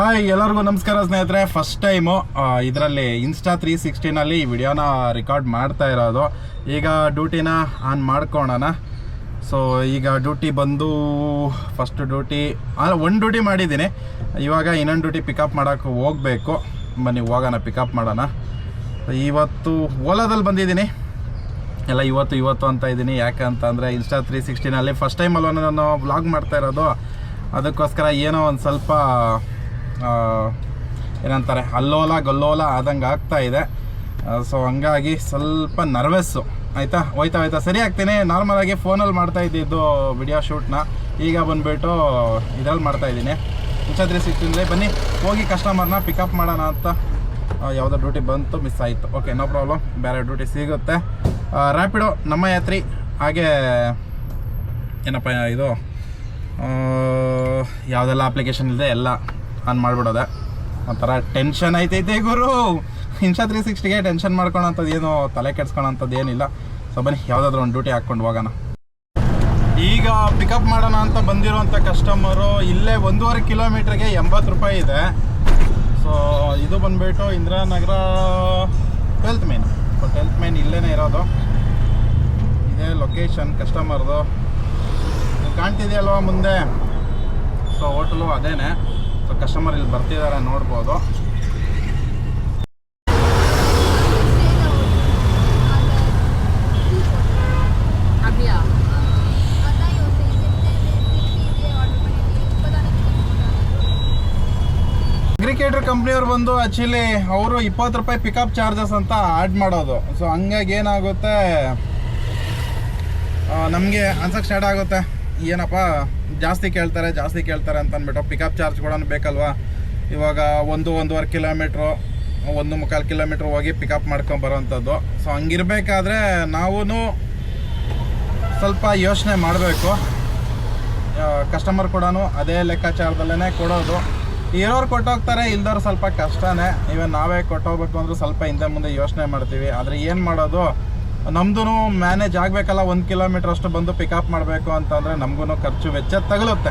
Hi ಎಲ್ಲರಿಗೂ ನಮಸ್ಕಾರ ಸ್ನೇಹಿತರೆ. ಫಸ್ಟ್ ಟೈಮು ಇದರಲ್ಲಿ ಇನ್ಸ್ಟಾ 360ನಲ್ಲಿ ಈ ವಿಡಿಯೋನ ರೆಕಾರ್ಡ್ ಮಾಡ್ತಾ ಇರೋದು. ಈಗ ಡ್ಯೂಟಿನ ಆನ್ ಮಾಡ್ಕೊಳ್ಳೋಣ. ಸೊ ಈಗ ಡ್ಯೂಟಿ ಬಂದು ಫಸ್ಟ್ ಡ್ಯೂಟಿ ಒಂದು ಡ್ಯೂಟಿ ಮಾಡಿದ್ದೀನಿ. ಇವಾಗ ಇನ್ನೊಂದು ಡ್ಯೂಟಿ ಪಿಕಪ್ ಮಾಡೋಕ್ಕೆ ಹೋಗಬೇಕು. ಬನ್ನಿ ಹೋಗೋಣ, ಪಿಕಪ್ ಮಾಡೋಣ. ಇವತ್ತು ಓಲಾದಲ್ಲಿ ಬಂದಿದ್ದೀನಿ. ಎಲ್ಲ ಇವತ್ತು ಅಂತ ಇದ್ದೀನಿ. ಯಾಕೆ ಅಂತಂದರೆ ಇನ್ಸ್ಟಾ 360ನಲ್ಲಿ ಫಸ್ಟ್ ಟೈಮ್ ಅಲ್ವ ನಾನು ವ್ಲಾಗ್ ಮಾಡ್ತಾ ಇರೋದು. ಅದಕ್ಕೋಸ್ಕರ ಏನೋ ಒಂದು ಸ್ವಲ್ಪ ಏನಂತಾರೆ ಅಲ್ಲೋಲ ಗಲ್ಲೋಲ ಆದಂಗೆ ಆಗ್ತಾಯಿದೆ. ಸೊ ಹಂಗಾಗಿ ಸ್ವಲ್ಪ ನರ್ವಸ್ಸು. ಆಯಿತಾ, ಹೋಯ್ತಾ ಸರಿ ಆಗ್ತೀನಿ. ನಾರ್ಮಲಾಗಿ ಫೋನಲ್ಲಿ ಮಾಡ್ತಾ ಇದ್ದಿದ್ದು ವಿಡಿಯೋ ಶೂಟ್ನ ಈಗ ಬಂದುಬಿಟ್ಟು ಇದರಲ್ಲಿ ಮಾಡ್ತಾಯಿದ್ದೀನಿ ಇನ್ಸ್ಟಾ 360. ಬನ್ನಿ ಹೋಗಿ ಕಸ್ಟಮರ್ನ ಪಿಕಪ್ ಮಾಡೋಣ ಅಂತ. ಯಾವುದೋ ಡ್ಯೂಟಿ ಬಂತು, ಮಿಸ್ ಆಯಿತು. ಓಕೆ, ನೋ ಪ್ರಾಬ್ಲಮ್, ಬೇರೆ ಡ್ಯೂಟಿ ಸಿಗುತ್ತೆ. ರ್ಯಾಪಿಡೋ, ನಮ್ಮ ಯಾತ್ರಿ, ಹಾಗೆ ಏನಪ್ಪ ಇದು ಯಾವುದೆಲ್ಲ ಅಪ್ಲಿಕೇಶನ್ ಇದೆ ಎಲ್ಲ ಆನ್ ಮಾಡಿಬಿಡೋದೆ. ಒಂಥರ ಟೆನ್ಷನ್ ಐತೈತೆ ಗುರು. ಇನ್ಸ್ಟಾ 360ಗೆ ಟೆನ್ಷನ್ ಮಾಡ್ಕೊಳೋಂಥದ್ದು ಏನು, ತಲೆ ಕೆಡ್ಸ್ಕೊಳೋಂಥದ್ದು ಏನಿಲ್ಲ. ಸೊ ಬನ್ನಿ ಯಾವುದಾದ್ರೂ ಒಂದು ಡ್ಯೂಟಿ ಹಾಕ್ಕೊಂಡು ಹೋಗೋಣ. ಈಗ ಪಿಕಪ್ ಮಾಡೋಣ ಅಂತ ಬಂದಿರೋಂಥ ಕಸ್ಟಮರು ಇಲ್ಲೇ 1.5 ಕಿಲೋಮೀಟ್ರಿಗೆ 80 ರೂಪಾಯಿ ಇದೆ. ಸೊ ಇದು ಬಂದುಬಿಟ್ಟು Indiranagar 12th main. So 12th main ಇಲ್ಲೇ ಇರೋದು. ಇದೇ ಲೊಕೇಶನ್ ಕಸ್ಟಮರ್ದು. ಕಾಣ್ತಿದೆಯಲ್ವ ಮುಂದೆ. ಸೊ ಹೋಟೆಲು ಅದೇನೆ. ಸೊ ಕಸ್ಟಮರ್ ಇಲ್ಲಿ ಬರ್ತಿದ್ದಾರೆ, ನೋಡ್ಬೋದು. ಅಗ್ರಿಕೇಟರ್ ಕಂಪ್ನಿಯವ್ರು ಬಂದು ಆ್ಯಕ್ಚುಲಿ ಅವರು 20 ರೂಪಾಯಿ ಪಿಕಪ್ ಚಾರ್ಜಸ್ ಅಂತ ಆ್ಯಡ್ ಮಾಡೋದು. ಸೊ ಹಂಗಾಗಿ ಏನಾಗುತ್ತೆ, ನಮಗೆ ಅನ್ಸಕ್ಕೆ ಸ್ಟಾರ್ಟ್ ಆಗುತ್ತೆ, ಏನಪ್ಪ ಜಾಸ್ತಿ ಕೇಳ್ತಾರೆ ಅಂತ ಅಂದ್ಬಿಟ್ಟು. ಪಿಕಪ್ ಚಾರ್ಜ್ ಕೂಡ ಬೇಕಲ್ವಾ. ಇವಾಗ 1.5 ಕಿಲೋಮೀಟ್ರು 1.25 ಕಿಲೋಮೀಟ್ರ್ ಹೋಗಿ ಪಿಕಪ್ ಮಾಡ್ಕೊಂಬರೋವಂಥದ್ದು. ಸೊ ಹಂಗಿರ್ಬೇಕಾದ್ರೆ ನಾವು ಸ್ವಲ್ಪ ಯೋಚನೆ ಮಾಡಬೇಕು. ಕಸ್ಟಮರ್ ಕೂಡ ಅದೇ ಲೆಕ್ಕಾಚಾರದಲ್ಲೇ ಕೊಡೋದು. ಇರೋರು ಕೊಟ್ಟೋಗ್ತಾರೆ, ಇಲ್ದವ್ರು ಸ್ವಲ್ಪ ಕಷ್ಟನೇ. ಇವನ್ ನಾವೇ ಕೊಟ್ಟೋಗ್ಬೇಕು ಅಂದ್ರೆ ಸ್ವಲ್ಪ ಹಿಂದೆ ಮುಂದೆ ಯೋಚನೆ ಮಾಡ್ತೀವಿ. ಆದರೆ ಏನು ಮಾಡೋದು, ನಮ್ದು ಮ್ಯಾನೇಜ್ ಆಗಬೇಕಲ್ಲ. 1 ಕಿಲೋಮೀಟ್ರ್ ಅಷ್ಟು ಬಂದು ಪಿಕಪ್ ಮಾಡಬೇಕು ಅಂತಂದರೆ ನಮಗೂ ಖರ್ಚು ವೆಚ್ಚ ತಗಲುತ್ತೆ,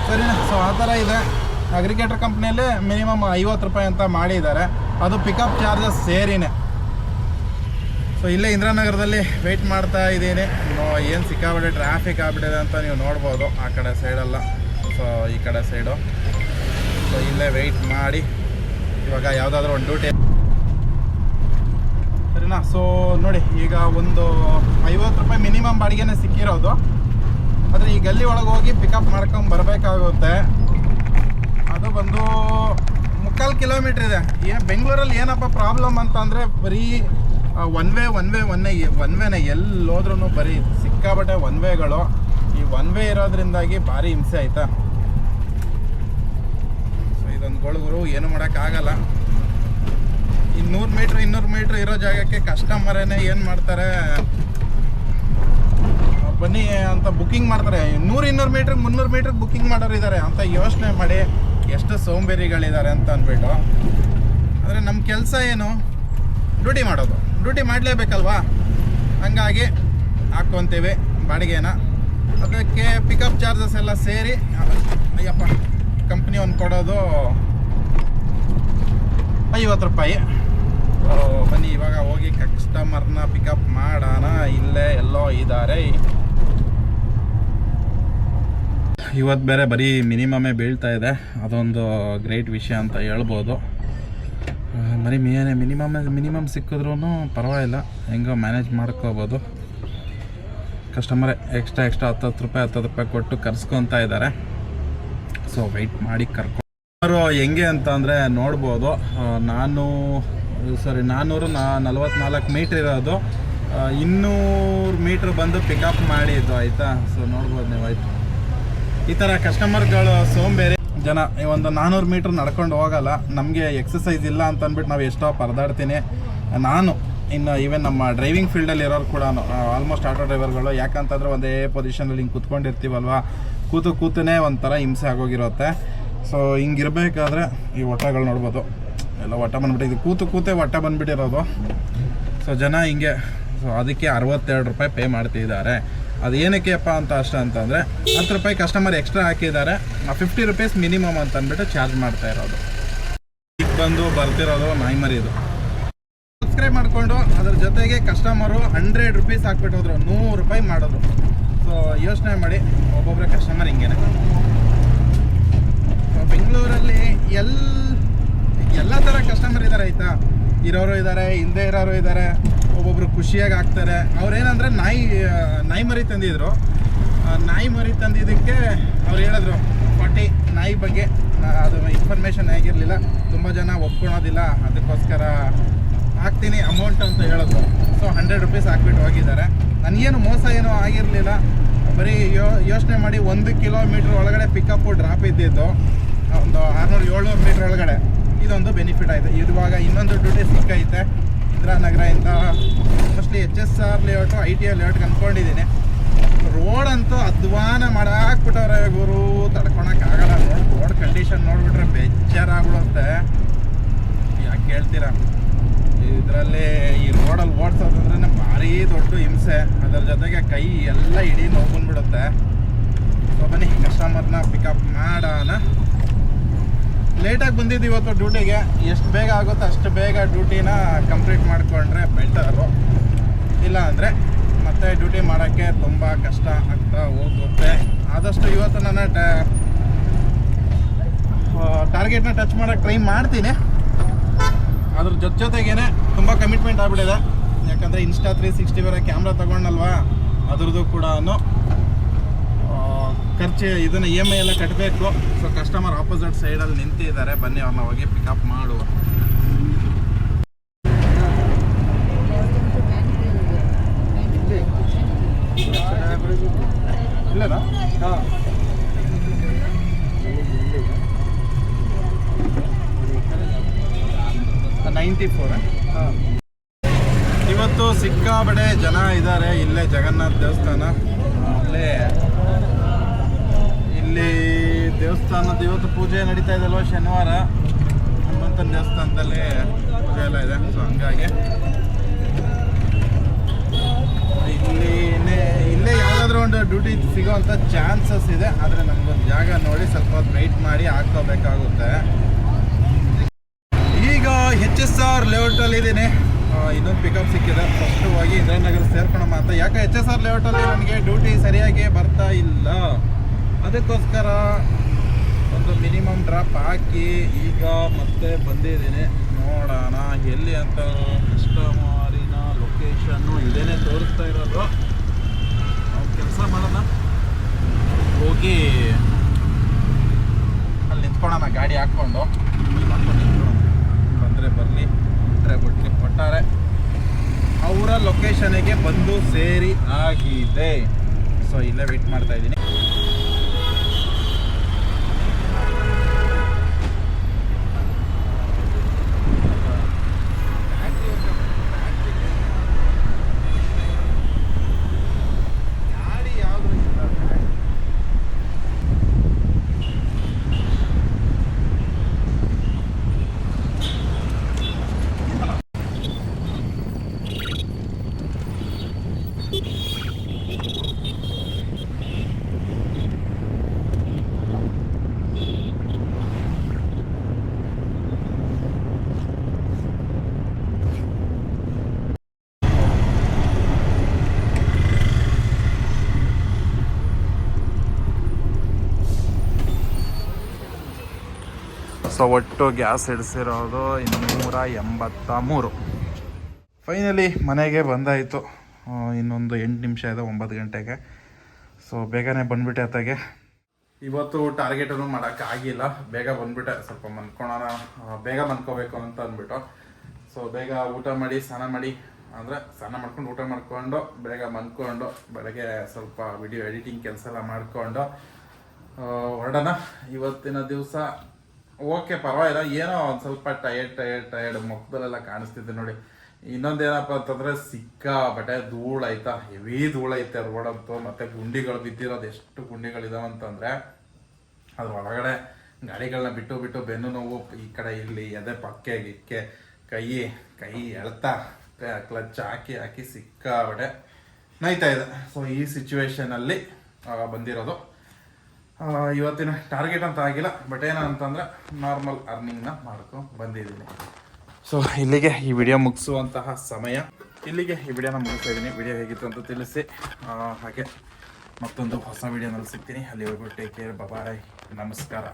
ಸರಿನಾ. ಸೊ ಆ ಥರ ಇದೆ. ಅಗ್ರಿಕೇಟರ್ ಕಂಪ್ನಿಯಲ್ಲಿ ಮಿನಿಮಮ್ 50 ರೂಪಾಯಿ ಅಂತ ಮಾಡಿದ್ದಾರೆ, ಅದು ಪಿಕಪ್ ಚಾರ್ಜಸ್ ಸೇರಿನೇ. ಸೊ ಇಲ್ಲೇ ಇಂದಿರಾನಗರದಲ್ಲಿ ವೆಯ್ಟ್ ಮಾಡ್ತಾ ಇದ್ದೀನಿ. ಏನು ಸಿಕ್ಕಾಬಿಟ್ಟೆ ಟ್ರಾಫಿಕ್ ಆಗಿಬಿಟ್ಟಿದೆ ಅಂತ ನೀವು ನೋಡ್ಬೋದು. ಆ ಕಡೆ ಸೈಡೆಲ್ಲ, ಸೊ ಈ ಕಡೆ ಸೈಡು. ಸೊ ಇಲ್ಲೇ ವೆಯ್ಟ್ ಮಾಡಿ ಇವಾಗ ಯಾವುದಾದ್ರೂ ಒಂದು ಡ್ಯೂಟಿ, ಸರಿನಾ. ಸೊ ನೋಡಿ, ಈಗ ಒಂದು 50 ರೂಪಾಯಿ ಮಿನಿಮಮ್ ಬಾಡಿಗೆನೇ ಸಿಕ್ಕಿರೋದು. ಆದರೆ ಈ ಗಲ್ಲಿ ಒಳಗೆ ಹೋಗಿ ಪಿಕಪ್ ಮಾಡ್ಕೊಂಡು ಬರಬೇಕಾಗುತ್ತೆ. ಅದು ಬಂದು 3/4 ಕಿಲೋಮೀಟ್ರ್ ಇದೆ. ಬೆಂಗಳೂರಲ್ಲಿ ಏನಪ್ಪ ಪ್ರಾಬ್ಲಮ್ ಅಂತಂದರೆ ಬರೀ ಒನ್ ವೇನೇ. ಎಲ್ಲೋದ್ರೂ ಬರೀ ಸಿಕ್ಕಾಬಟ್ಟೆ ಒನ್ ವೇಗಳು. ಈ ಒನ್ ವೇ ಇರೋದ್ರಿಂದಾಗಿ ಭಾರಿ ಹಿಂಸೆ ಆಯಿತಾ. ಸೊ ಇದೊಂದು ಗೊಳಗುರು, ಏನು ಮಾಡೋಕ್ಕಾಗಲ್ಲ. 200 ಮೀಟ್ರ್ ಇರೋ ಜಾಗಕ್ಕೆ ಕಸ್ಟಮರೇನೆ ಏನು ಮಾಡ್ತಾರೆ, ಬನ್ನಿ ಅಂತ ಬುಕ್ಕಿಂಗ್ ಮಾಡ್ತಾರೆ. 100-200 ಮೀಟ್ರಿಗೆ 300 ಮೀಟ್ರಿಗೆ ಬುಕ್ಕಿಂಗ್ ಮಾಡೋರು ಇದ್ದಾರೆ ಅಂತ ಯೋಚನೆ ಮಾಡಿ ಎಷ್ಟು ಸೋಂಬೇರಿಗಳಿದ್ದಾರೆ ಅಂತ ಅಂದ್ಬಿಟ್ಟು. ಆದರೆ ನಮ್ಮ ಕೆಲಸ ಏನು, ಡ್ಯೂಟಿ ಮಾಡೋದು. ಡ್ಯೂಟಿ ಮಾಡಲೇಬೇಕಲ್ವಾ. ಹಂಗಾಗಿ ಹಾಕ್ಕೊತೀವಿ ಬಾಡಿಗೆನ. ಅದಕ್ಕೆ ಪಿಕಪ್ ಚಾರ್ಜಸ್ ಎಲ್ಲ ಸೇರಿ ಅಯ್ಯಪ್ಪ ಕಂಪ್ನಿ ಒಂದು ಕೊಡೋದು 50 ರೂಪಾಯಿ. ಬನ್ನಿ ಇವಾಗ ಹೋಗಿ ಕಸ್ಟಮರ್ನ ಪಿಕಪ್ ಮಾಡೋಣ. ಇಲ್ಲೇ ಎಲ್ಲೋ ಇದ್ದಾರೆ. ಇವತ್ತು ಬೇರೆ ಬರೀ ಮಿನಿಮಮೇ ಬೀಳ್ತಾ ಇದೆ, ಅದೊಂದು ಗ್ರೇಟ್ ವಿಷಯ ಅಂತ ಹೇಳ್ಬೋದು. ಬರೀ ಮಿನಿಮಮ್ ಸಿಕ್ಕಿದ್ರೂ ಪರವಾಗಿಲ್ಲ, ಹೆಂಗೋ ಮ್ಯಾನೇಜ್ ಮಾಡ್ಕೋಬೋದು. ಕಸ್ಟಮರೇ ಎಕ್ಸ್ಟ್ರಾ 10 ರೂಪಾಯಿ ಕೊಟ್ಟು ಕರ್ಸ್ಕೊತಾ ಇದ್ದಾರೆ. ಸೊ ವೆಯ್ಟ್ ಮಾಡಿ ಕರ್ಕೊಂಡು ಹೆಂಗೆ ಅಂತ ಅಂದರೆ ನೋಡ್ಬೋದು. 444 ಮೀಟ್ರ್ ಇರೋದು, 200 ಮೀಟ್ರ್ ಬಂದು ಪಿಕಪ್ ಮಾಡಿದ್ದು, ಆಯಿತಾ. ಸೊ ನೋಡ್ಬೋದು ನೀವು. ಆಯಿತು, ಈ ಥರ ಕಸ್ಟಮರ್ಗಳು ಸೋಂಬೇರಿ ಜನ. ಒಂದು 400 ಮೀಟ್ರ್ ನಡ್ಕೊಂಡು ಹೋಗಲ್ಲ. ನಮಗೆ ಎಕ್ಸಸೈಸ್ ಇಲ್ಲ ಅಂತ ಅಂದ್ಬಿಟ್ಟು ನಾವು ಎಷ್ಟೋ ಪರದಾಡ್ತೀನಿ ನಾನು. ಇನ್ನು ಈವನ್ ನಮ್ಮ ಡ್ರೈವಿಂಗ್ ಫೀಲ್ಡಲ್ಲಿ ಇರೋರು ಕೂಡ ಆಲ್ಮೋಸ್ಟ್ ಆಟೋ ಡ್ರೈವರ್ಗಳು. ಯಾಕಂತಂದರೆ ಒಂದೇ ಪೊಸಿಷನಲ್ಲಿ ಹಿಂಗೆ ಕೂತ್ಕೊಂಡಿರ್ತೀವಲ್ವ, ಕೂತನೇ ಒಂಥರ ಹಿಂಸೆ ಆಗೋಗಿರುತ್ತೆ. ಸೊ ಹಿಂಗಿರ್ಬೇಕಾದ್ರೆ ಈ ಹೊಟ್ಟೆಗಳು ನೋಡ್ಬೋದು, ಎಲ್ಲ ಹೊಟ್ಟೆ ಬಂದುಬಿಟ್ಟಿದೆ. ಕೂತೆ ಹೊಟ್ಟೆ ಬಂದುಬಿಟ್ಟಿರೋದು. ಸೊ ಜನ ಹಿಂಗೆ. ಸೊ ಅದಕ್ಕೆ 62 ರೂಪಾಯಿ ಪೇ ಮಾಡ್ತಿದ್ದಾರೆ. ಅದು ಏನಕ್ಕೆಪ್ಪ ಅಂತ ಅಂತಂದರೆ 10 ರೂಪಾಯಿ ಕಸ್ಟಮರ್ ಎಕ್ಸ್ಟ್ರಾ ಹಾಕಿದ್ದಾರೆ. 50 ರೂಪೀಸ್ ಮಿನಿಮಮ್ ಅಂತ ಅಂದ್ಬಿಟ್ಟು ಚಾರ್ಜ್ ಮಾಡ್ತಾ ಇರೋದು. ಬಂದು ಬರ್ತಿರೋದು ನಾಯಿ ಮರಿ ಇದು. ಸಬ್ಸ್ಕ್ರೈಬ್ ಮಾಡಿಕೊಂಡು ಅದ್ರ ಜೊತೆಗೆ ಕಸ್ಟಮರು 100 ರೂಪೀಸ್ ಹಾಕ್ಬಿಟ್ಟು ಹೋದ್ರು, 100 ರೂಪಾಯಿ ಮಾಡಿದ್ರು. ಸೊ ಯೋಚನೆ ಮಾಡಿ, ಒಬ್ಬೊಬ್ಬರೇ ಕಸ್ಟಮರ್ ಹಿಂಗೇನೆ. ಬೆಂಗಳೂರಲ್ಲಿ ಎಲ್ಲ ಥರ ಕಸ್ಟಮರ್ ಇದ್ದಾರೆ ಆಯಿತಾ. ಇರೋರು ಇದ್ದಾರೆ, ಹಿಂದೆ ಇರೋರು ಇದ್ದಾರೆ, ಒಬ್ಬೊಬ್ರು ಖುಷಿಯಾಗಿ ಹಾಕ್ತಾರೆ. ಅವ್ರೇನಂದರೆ ನಾಯಿ ಮರಿ ತಂದಿದ್ರು. ನಾಯಿ ಮರಿ ತಂದಿದ್ದಕ್ಕೆ ಅವ್ರು ಹೇಳಿದ್ರು 40 ನಾಯಿ ಬಗ್ಗೆ ಅದು ಇನ್ಫಾರ್ಮೇಷನ್ ಆಗಿರಲಿಲ್ಲ, ತುಂಬ ಜನ ಒಪ್ಕೊಳೋದಿಲ್ಲ, ಅದಕ್ಕೋಸ್ಕರ ಹಾಕ್ತೀನಿ ಅಮೌಂಟ್ ಅಂತ ಹೇಳಿದ್ರು. ಸೊ 100 ರೂಪೀಸ್ ಹಾಕ್ಬಿಟ್ಟು ಹೋಗಿದ್ದಾರೆ. ನನಗೇನು ಮೋಸ ಏನೂ ಆಗಿರಲಿಲ್ಲ. ಬರೀ ಯೋಚನೆ ಮಾಡಿ 1 ಕಿಲೋಮೀಟ್ರ್ ಒಳಗಡೆ ಪಿಕಪ್ಪು ಡ್ರಾಪ್ ಇದ್ದಿದ್ದು ಒಂದು 600-700 ಮೀಟ್ರ್ ಒಳಗಡೆ. ಇದೊಂದು ಬೆನಿಫಿಟ್ ಆಯಿತು. ಇವಾಗ ಇನ್ನೊಂದು ಡ್ಯೂಟಿ ಸಿಕ್ಕೈತೆ ಇಂದಿರಾನಗರದಿಂದ, ಮೋಸ್ಟ್ಲಿ HSR ಲೇಔಟು ITI ಲೇಔಟ್ಗೆ ಅಂದ್ಕೊಂಡಿದ್ದೀನಿ. ರೋಡ್ ಅಂತೂ ಅಧ್ವಾನ ಮಾಡಾಕ್ಬಿಟ್ಟವ್ರೆ ಗುರು, ತಡ್ಕೊಳಕ್ಕಾಗಲ್ಲ. Road condition ನೋಡಿಬಿಟ್ರೆ ಬೇಜಾರಾಗ್ಬಿಡುತ್ತೆ. ಯಾಕೆ ಹೇಳ್ತೀರಾ, ಇದರಲ್ಲಿ ಈ ರೋಡಲ್ಲಿ ಓಡಿಸೋದಂದ್ರೆ ಭಾರಿ ದೊಡ್ಡ ಹಿಂಸೆ. ಅದರ ಜೊತೆಗೆ ಕೈ ಎಲ್ಲ ಇಡೀ ನೋವು ಬಂದ್ಬಿಡುತ್ತೆ. ಸೊ ಬನ್ನಿ ಕಸ್ಟಮರ್ನ ಪಿಕಪ್ ಮಾಡೋಣ. ಲೇಟಾಗಿ ಬಂದಿದ್ದು ಇವತ್ತು ಡ್ಯೂಟಿಗೆ. ಎಷ್ಟು ಬೇಗ ಆಗುತ್ತೋ ಅಷ್ಟು ಬೇಗ ಡ್ಯೂಟಿನ ಕಂಪ್ಲೀಟ್ ಮಾಡಿಕೊಂಡ್ರೆ ಬೆಟರು. ಇಲ್ಲ ಅಂದರೆ ಮತ್ತೆ ಡ್ಯೂಟಿ ಮಾಡೋಕ್ಕೆ ತುಂಬ ಕಷ್ಟ ಆಗ್ತಾ ಹೋಗುತ್ತೆ. ಆದಷ್ಟು ಇವತ್ತು ನಾನು ಟಾರ್ಗೆಟ್ನ ಟಚ್ ಮಾಡೋಕ್ಕೆ ಟ್ರೈ ಮಾಡ್ತೀನಿ. ಅದ್ರ ಜೊತೆಗೇನೆ ತುಂಬ ಕಮಿಟ್ಮೆಂಟ್ ಆಗಿಬಿಟ್ಟಿದೆ. ಯಾಕಂದರೆ ಇನ್ಸ್ಟಾ 360 ಬರೋ ಕ್ಯಾಮ್ರಾ ತೊಗೊಂಡಲ್ವಾ, ಅದ್ರದ್ದು ಕೂಡ ಖರ್ಚು ಇದನ್ನು EMI ಎಲ್ಲ ಕಟ್ಟಬೇಕು. ಸೊ ಕಸ್ಟಮರ್ ಆಪೋಸಿಟ್ ಸೈಡಲ್ಲಿ ನಿಂತಿದ್ದಾರೆ. ಬನ್ನಿ ಅವ್ರನ್ನ ಹೋಗಿ ಪಿಕಪ್ ಮಾಡುವ. ಇಲ್ಲನಾ? ಹಾಂ, ಇವತ್ತು ಸಿಕ್ಕಾಬಡೆ ಜನ ಇದ್ದಾರೆ. ಇಲ್ಲೇ ಜಗನ್ನಾಥ ದೇವಸ್ಥಾನ, ಇಲ್ಲಿ ದೇವಸ್ಥಾನದ ಇವತ್ತು ಪೂಜೆ ನಡೀತಾ ಇದೆಯಲ್ವ, ಶನಿವಾರ. ಹನುಮಂತನ ದೇವಸ್ಥಾನದಲ್ಲಿ ಪೂಜೆ ಎಲ್ಲ ಇದೆ. ಸೊ ಹಂಗಾಗಿ ಇಲ್ಲೇ ಯಾವುದಾದ್ರೂ ಒಂದು ಡ್ಯೂಟಿ ಸಿಗೋವಂಥ ಚಾನ್ಸಸ್ ಇದೆ. ಆದರೆ ನಮಗೊಂದು ಜಾಗ ನೋಡಿ ಸ್ವಲ್ಪ ಹೊತ್ತು ವೆಯ್ಟ್ ಮಾಡಿ ಹಾಕ್ಕೋಬೇಕಾಗುತ್ತೆ. ಈಗ HSR ಲೇಔಟಲ್ಲಿ ಇದ್ದೀನಿ. ಇನ್ನೊಂದು ಪಿಕಪ್ ಸಿಕ್ಕಿದೆ. ಫಸ್ಟು ಹೋಗಿ ಇಂದಿರಾನಗರ ಸೇರ್ಕೊಳ್ಳೋಣ ಅಂತ. ಯಾಕೆ HSR ಲೇಔಟಲ್ಲಿ ನನಗೆ ಡ್ಯೂಟಿ ಸರಿಯಾಗಿ ಬರ್ತಾ ಇಲ್ಲ, ಅದಕ್ಕೋಸ್ಕರ ಒಂದು ಮಿನಿಮಮ್ ಡ್ರಾಪ್ ಹಾಕಿ ಈಗ ಮತ್ತೆ ಬಂದಿದ್ದೀನಿ. ನೋಡೋಣ ಎಲ್ಲಿ ಅಂತ. ಕಸ್ಟಮರಿನ ಲೊಕೇಶನ್ನು ಇದೇನೆ ತೋರಿಸ್ತಾ ಇರೋದು. ಕೆಲಸ ಮಾಡೋಣ, ಹೋಗಿ ಅಲ್ಲಿ ನಿಂತ್ಕೊಳ್ಳೋಣ ಗಾಡಿ ಹಾಕ್ಕೊಂಡು. ಬಂದರೆ ಬರಲಿ, ಬಿಟ್ಟರೆ ಬಿಟ್ಟರೆ. ಒಟ್ಟಾರೆ ಅವರ ಲೊಕೇಶನಿಗೆ ಬಂದು ಸೇರಿ ಆಗಿದೆ. ಸೊ ಇಲ್ಲೇ ವೆಯ್ಟ್ ಮಾಡ್ತಾ ಇದ್ದೀನಿ. ಸೊ ಒಟ್ಟು ಗ್ಯಾಸ್ ಹಿಡಿಸಿರೋದು 283. ಫೈನಲಿ ಮನೆಗೆ ಬಂದಾಯಿತು. ಇನ್ನೊಂದು 8 ನಿಮಿಷ ಇದೆ 9 ಗಂಟೆಗೆ. ಸೊ ಬೇಗನೆ ಬಂದುಬಿಟ್ಟೆ ಅತ್ತಾಗೆ. ಇವತ್ತು ಟಾರ್ಗೆಟನ್ನು ಮಾಡೋಕ್ಕಾಗಿಲ್ಲ, ಬೇಗ ಬಂದುಬಿಟ್ಟೆ. ಸ್ವಲ್ಪ ಮನ್ಕೊಳ್ಳೋಣ, ಬೇಗ ಮನ್ಕೋಬೇಕು ಅಂತ ಅಂದ್ಬಿಟ್ಟು. ಸೊ ಬೇಗ ಊಟ ಮಾಡಿ ಸ್ನಾನ ಮಾಡಿ, ಅಂದರೆ ಸ್ನಾನ ಮಾಡ್ಕೊಂಡು ಊಟ ಮಾಡ್ಕೊಂಡು ಬೇಗ ಮನ್ಕೊಂಡು ಬೆಳಗ್ಗೆ ಸ್ವಲ್ಪ ವಿಡಿಯೋ ಎಡಿಟಿಂಗ್ ಕೆಲಸ ಎಲ್ಲ ಮಾಡಿಕೊಂಡು ಹೊರಡೋಣ ಇವತ್ತಿನ ದಿವಸ. ಓಕೆ, ಪರವಾಗಿಲ್ಲ. ಏನೋ ಒಂದು ಸ್ವಲ್ಪ ಟಯರ್ಡ್ ಮುಖದಲ್ಲೆಲ್ಲ ಕಾಣಿಸ್ತಿದ್ದೆ ನೋಡಿ. ಇನ್ನೊಂದೇನಪ್ಪ ಅಂತಂದರೆ ಸಿಕ್ಕಾಪಟ್ಟೆ ಧೂಳೈತಾ, ಹೆವಿ ಧೂಳೈತೆ ರೋಡಂತೂ. ಮತ್ತು ಗುಂಡಿಗಳು ಬಿದ್ದಿರೋದು, ಎಷ್ಟು ಗುಂಡಿಗಳಿದಾವೆ ಅಂತಂದರೆ ಅದ್ರ ಒಳಗಡೆ ಗಾಡಿಗಳನ್ನ ಬಿಟ್ಟು ಬೆನ್ನು ನೋವು ಈ ಕಡೆ ಇಲ್ಲಿ ಎದೆ ಪಕ್ಕೆ ಗಿಕ್ಕೆ ಕೈ ಎಳ್ತಾ ಕ್ಲಚ್ ಹಾಕಿ ಸಿಕ್ಕಾಪಟ್ಟೆ ನೋಯ್ತಾ ಇದೆ. ಸೊ ಈ ಸಿಚುವೇಶನಲ್ಲಿ ಬಂದಿರೋದು. ಇವತ್ತಿನ ಟಾರ್ಗೆಟ್ ಅಂತ ಆಗಿಲ್ಲ, ಬಟ್ ಏನಂತಂದರೆ ನಾರ್ಮಲ್ ಅರ್ನಿಂಗ್ನ ಮಾಡ್ಕೊಂಡು ಬಂದಿದ್ದೀನಿ. ಸೊ ಇಲ್ಲಿಗೆ ಈ ವಿಡಿಯೋ ಮುಗಿಸುವಂತಹ ಸಮಯ. ಇಲ್ಲಿಗೆ ಈ ವಿಡಿಯೋನ ಮುಗಿಸ್ತಾ ಇದ್ದೀನಿ. ವಿಡಿಯೋ ಹೇಗಿತ್ತು ಅಂತ ತಿಳಿಸಿ. ಹಾಗೆ ಮತ್ತೊಂದು ಹೊಸ ವಿಡಿಯೋನಲ್ಲಿ ಸಿಗ್ತೀನಿ. ಅಲ್ಲಿವರೆಗೂ ಟೇಕ್ ಕೇರ್, ಬಾಯ್, ನಮಸ್ಕಾರ.